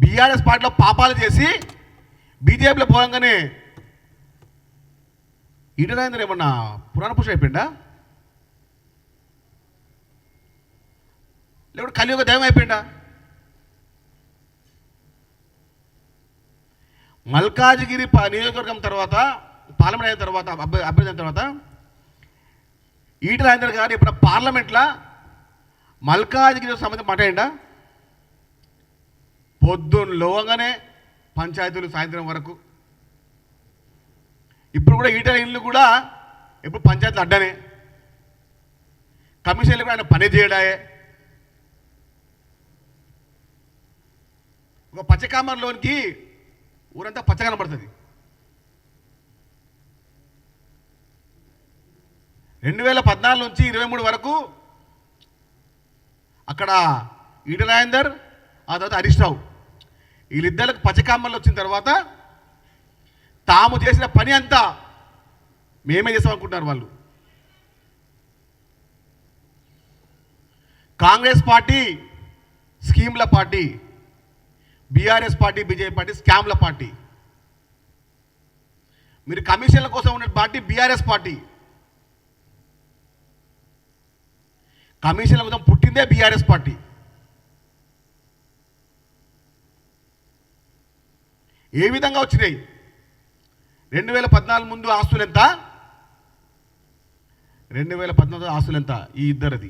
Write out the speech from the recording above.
BRS పార్టీలో పాపాలు చేసి బీజేపీలో పోగానే ఈటరాజేందర్ ఏమన్నా పురాణ పురుషుడు అయిపోయిందా, లేకపోతే కలియుగ దైవం అయిపోయిందా? మల్కాజిగిరి నియోజకవర్గం తర్వాత పార్లమెంట్ అయిన తర్వాత అభ్యర్థి అయిన తర్వాత ఈటరాజేందర్ గారు ఇప్పుడు పార్లమెంట్లో మల్కాజిగిరి సంబంధించి మాట్లాడిండా? పొద్దున్న లోగానే పంచాయతీలు సాయంత్రం వరకు. ఇప్పుడు కూడా ఈటల ఇల్లు కూడా ఇప్పుడు పంచాయతీలు అడ్డనే, కమిషన్లు కూడా ఆయన పని చేయడాయే. ఒక పచ్చకామర్లోనికి ఊరంతా పచ్చ కనబడుతుంది. 2014 నుంచి 23 వరకు అక్కడ ఈటరాజేందర్ ఆ తర్వాత హరీష్ రావు వీళ్ళిద్దరికి పచ్చకామర్లు వచ్చిన తర్వాత తాము చేసిన పని అంతా మేమే చేసామనుకుంటున్నారు వాళ్ళు. కాంగ్రెస్ పార్టీ స్కీమ్ల party, BRS party BJP party స్కామ్ల పార్టీ. మీరు కమిషన్ల కోసం ఉన్న పార్టీ బీఆర్ఎస్ పార్టీ. కమిషన్ల కోసం పుట్టిందే బీఆర్ఎస్ పార్టీ. ఏ విధంగా వచ్చినాయి? 2014 ముందు ఆస్తులు ఎంత, 2014 ఆస్తులు ఎంత? ఈ ఇద్దరిది